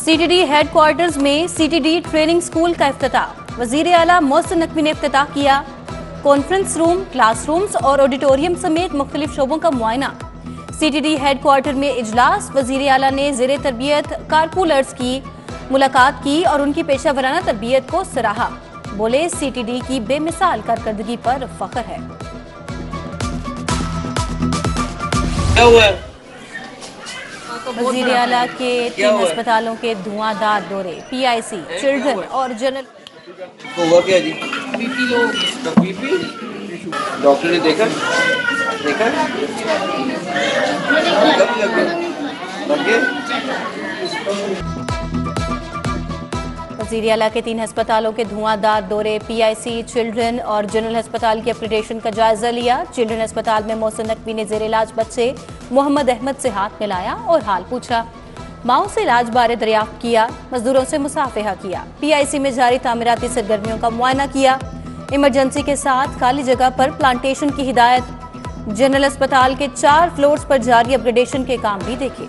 CTD headquarters में CTD training school का इफ्तिताह। वजीर आला मोहसिन नकवी ने इफ्तिताह किया। कॉन्फ्रेंस रूम, क्लासरूम्स और ऑडिटोरियम समेत मुख्तलिफ शोबों का मुआयना। सीटीडी हेडक्वार्टर में इजलास। वजीर आला ने ज़ेरे तरबियत कारपूलर्स की मुलाकात की और उनकी पेशा वराना तरबियत को सराहा। बोले, सीटीडी की बेमिसाल कारकर्दगी पर फख्र है। वजीर आला के 3 अस्पतालों के धुआंधार दौरे, पीआईसी, चिल्ड्रन और जनरल। हुआ क्या जी? BP low. बीपी डॉक्टर ने देखा वजीर आला के 3 अस्पतालों के धुआंधार दौरे, पीआईसी, चिल्ड्रन और जनरल अस्पताल के अपग्रेडेशन का जायजा लिया। चिल्ड्रन अस्पताल में मोहसिन नकवी ने जेर इलाज बच्चे मोहम्मद अहमद से हाथ मिलाया और हाल पूछा। माओ से इलाज बारे दरियाफ्त किया। मजदूरों से मुसाफिहा किया। पीआईसी में जारी तामीराती सरगर्मियों का मुआयना किया। इमरजेंसी के साथ खाली जगह पर प्लांटेशन की हिदायत। जनरल अस्पताल के 4 फ्लोर्स पर जारी अपग्रेडेशन के काम भी देखे।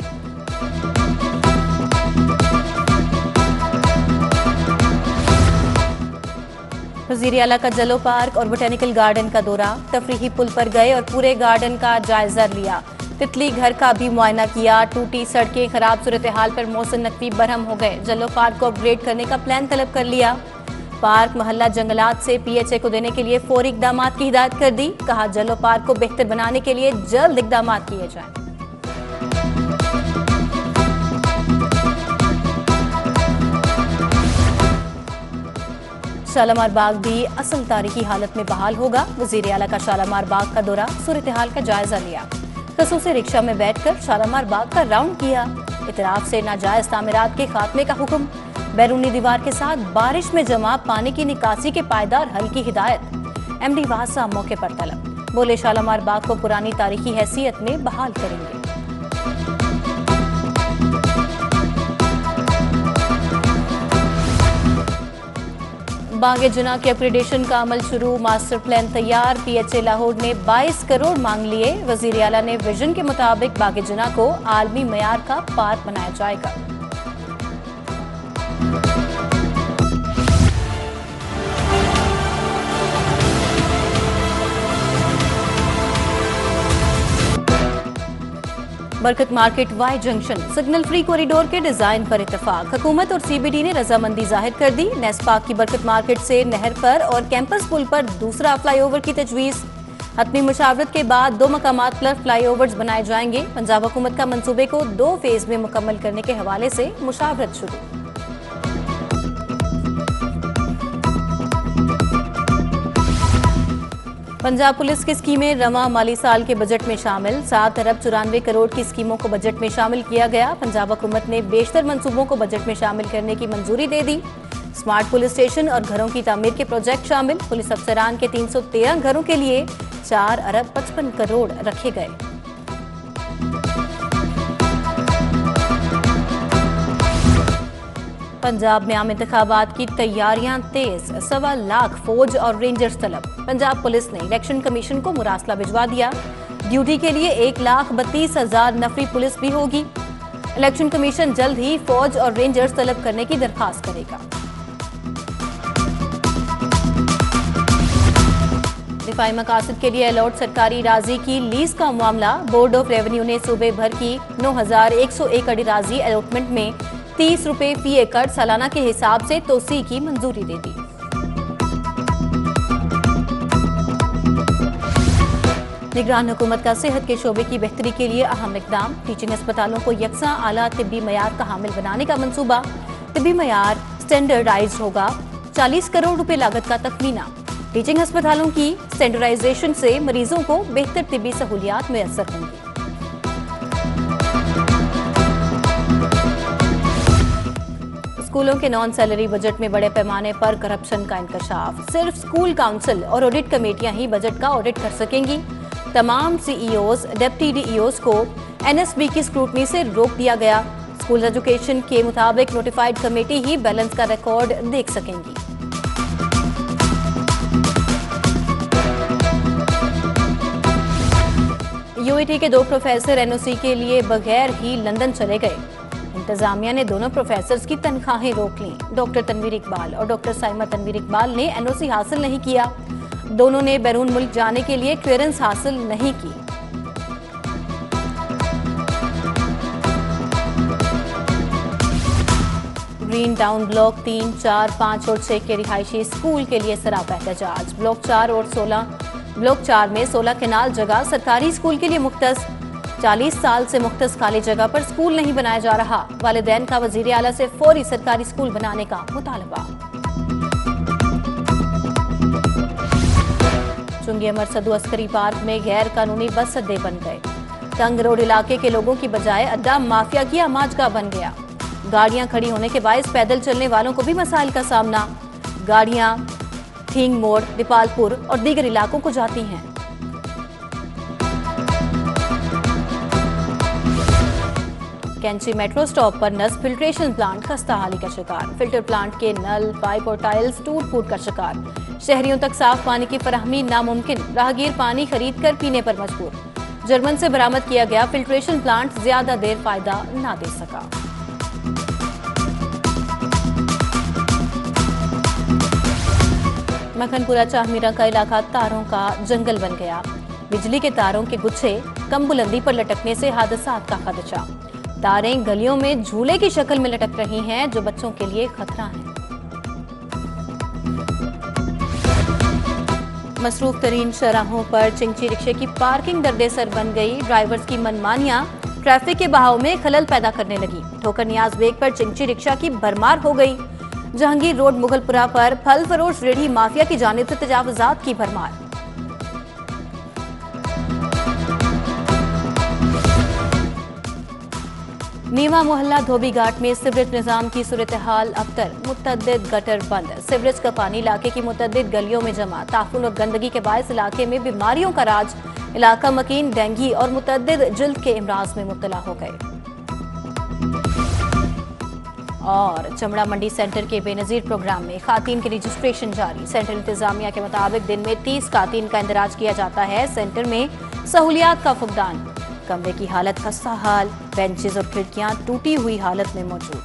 वजीर आला का जलो पार्क और बोटेनिकल गार्डन का दौरा। तफरीही पुल पर गए और पूरे गार्डन का जायजा लिया। तितली घर का भी मुआयना किया। टूटी सड़कें, खराब सूरत हाल पर मोहसिन नकवी बरहम हो गए। जलो पार्क को अपग्रेड करने का प्लान तलब कर लिया। पार्क मोहल्ला जंगलात से पीएचए को देने के लिए फौरी इकदाम की हिदायत कर दी। कहा, जलो पार्क को बेहतर बनाने के लिए जल्द इकदाम किए जाएं। शालामार बाग भी असल तारीखी हालत में बहाल होगा। वजीर आला का शालामार बाग का दौरा, सूरत हाल का जायजा लिया। खसूसी रिक्शा में बैठकर शालामार बाग का राउंड किया। इतराफ से नाजायज तामीरात के खात्मे का हुक्म। बैरूनी दीवार के साथ बारिश में जमा पानी की निकासी के पायदार हल की हिदायत। एमडी वासा मौके पर तलब। बोले, शालामार बाग को पुरानी तारीखी हैसियत में बहाल करेंगे। बागे जना के अपग्रेडेशन का अमल शुरू। मास्टर प्लान तैयार। पीएचए लाहौर ने 22 करोड़ मांग लिए। वजीर आला ने विजन के मुताबिक बागे जना को आलमी मयार का पार्क बनाया जाएगा। Barkat market Y junction signal free corridor के डिजाइन पर इत्तेफाक। हुकूमत और सीबीडी ने रजामंदी जाहिर कर दी। नेस्पाक की बरकत मार्केट से नहर पर और कैंपस पुल पर दूसरा फ्लाईओवर की तजवीज़। हतमी मुशावरत के बाद 2 मकामात पर फ्लाईओवर्स बनाए जाएंगे। पंजाब हुकूमत का मंसूबे को 2 फेज में मुकम्मल करने के हवाले से मुशावरत शुरू। पंजाब पुलिस की स्कीमें रवा माली साल के बजट में शामिल। 7 अरब 94 करोड़ की स्कीमों को बजट में शामिल किया गया। पंजाब हुकूमत ने बेशतर मंसूबों को बजट में शामिल करने की मंजूरी दे दी। स्मार्ट पुलिस स्टेशन और घरों की तामीर के प्रोजेक्ट शामिल। पुलिस अफसरान के 313 घरों के लिए 4 अरब 55 करोड़ रखे गए। पंजाब में आम इंतखाबात की तैयारियां तेज। 1.25 लाख फौज और रेंजर्स तलब। पंजाब पुलिस ने इलेक्शन कमीशन को मुरासला भिजवा दिया। ड्यूटी के लिए 1,32,000 नफरी पुलिस भी होगी। इलेक्शन कमीशन जल्द ही फौज और रेंजर्स तलब करने की दरखास्त करेगा। दिफाई मकासद के लिए अलॉट सरकारी राजी की लीज का मामला। बोर्ड ऑफ रेवेन्यू ने सूबे भर की 9,101 एकड़ राजी अलॉटमेंट में 30 रुपए फी एकड़ सालाना के हिसाब से तोसी की मंजूरी दे दी। निगरान हुकूमत का सेहत के शोबे की बेहतरी के लिए अहम इकदाम। टीचिंग अस्पतालों को यकसा आला तिब्बी मयार का हामिल बनाने का मंसूबा। तिब्बी मयार स्टैंडर्डाइज होगा। 40 करोड़ रुपए लागत का तखमीना। टीचिंग अस्पतालों की स्टैंडर्डाइजेशन से मरीजों को बेहतर तिब्बी सहूलियात मुयस्सर होंगी। स्कूलों के नॉन सैलरी बजट में बड़े पैमाने पर करप्शन का इंकशाफ। सिर्फ स्कूल काउंसिल और ऑडिट कमेटियां ही बजट का ऑडिट कर सकेंगी। तमाम सीईओज, डिप्टी डीईओज को एनएसबी की स्क्रूटनी से रोक दिया गया। स्कूल एजुकेशन के मुताबिक नोटिफाइड कमेटी ही बैलेंस का रिकॉर्ड देख सकेंगी। यूईटी के 2 प्रोफेसर एनओसी के लिए बगैर ही लंदन चले गए। इंतजामिया ने दोनों प्रोफेसर्स की तनख्वाहें रोक लीं। डॉक्टर तनवीर इकबाल और डॉक्टर साइमा तनवीर इकबाल ने एनओसी हासिल नहीं किया। दोनों ने बैरून मुल्क जाने के लिए क्लियरेंस हासिल नहीं की। ग्रीन टाउन ब्लॉक 3, 4, 5 और 6 के रिहायशी स्कूल के लिए सरापा एहतजाज। ब्लॉक 4 में 16 केनाल जगह सरकारी स्कूल के लिए मुख्तस। 40 साल से मुख्तस खाली जगह पर स्कूल नहीं बनाया जा रहा। वालिदैन का वजीर आला से फौरी सरकारी स्कूल बनाने का मुतालबा। चुंगी अमर सदू अस्करी पार्क में गैर कानूनी बस अड्डे बन गए। तंग रोड इलाके के लोगों की बजाय अड्डा माफिया की आमाजगाह बन गया। गाड़ियां खड़ी होने के बायस पैदल चलने वालों को भी मसाइल का सामना। गाड़ियां थींग मोड़, दीपालपुर और दीगर इलाकों को जाती हैं। कैंची मेट्रो स्टॉप पर नस्ब फिल्ट्रेशन प्लांट खस्ताहाली का शिकार। फिल्टर प्लांट के नल, पाइप और टाइल्स टूट फूट का शिकार। शहरियों तक साफ पानी की फराहमी नामुमकिन। राहगीर पानी खरीद कर पीने पर मजबूर। जर्मन से बरामद किया गया फिल्ट्रेशन प्लांट ज्यादा देर फायदा न दे सका। मखनपुरा चाहमीरा का इलाका तारों का जंगल बन गया। बिजली के तारों के गुच्छे कम बुलंदी पर लटकने से हादसात का खदशा। तारें गलियों में झूले की शक्ल में लटक रही हैं, जो बच्चों के लिए खतरा है। मसरूफ तरीन शराहों पर चिंची रिक्शे की पार्किंग दरदेसर बन गई। ड्राइवर्स की मनमानियां ट्रैफिक के बहाव में खलल पैदा करने लगी। ठोकर नियाज बेग पर चिंची रिक्शा की भरमार हो गई। जहांगीर रोड मुगलपुरा पर फल फरोश रेहड़ी माफिया की जानिब से तजावुजात की भरमार। नीवा मोहल्ला धोबी घाट में सीवरेज निजाम की सूरत हाल अबतर। मुतअद्दिद गटर बंद। सीवरेज का पानी इलाके की मुतअद्दिद गलियों में जमा। ताफून और गंदगी के बायस इलाके में बीमारियों का राज। इलाका मकीन डेंगू और मुतअद्दिद जिल्द के इमराज में मुब्तला हो गए। और चमड़ा मंडी सेंटर के बेनजीर प्रोग्राम में खातीन की रजिस्ट्रेशन जारी। सेंटर इंतजामिया के मुताबिक दिन में 30 खातीन का इंदराज किया जाता है। सेंटर में सहूलियात का फुकदान। कमरे की हालत खस्ता हाल। बेंचेज और खिड़कियां टूटी हुई हालत में मौजूद।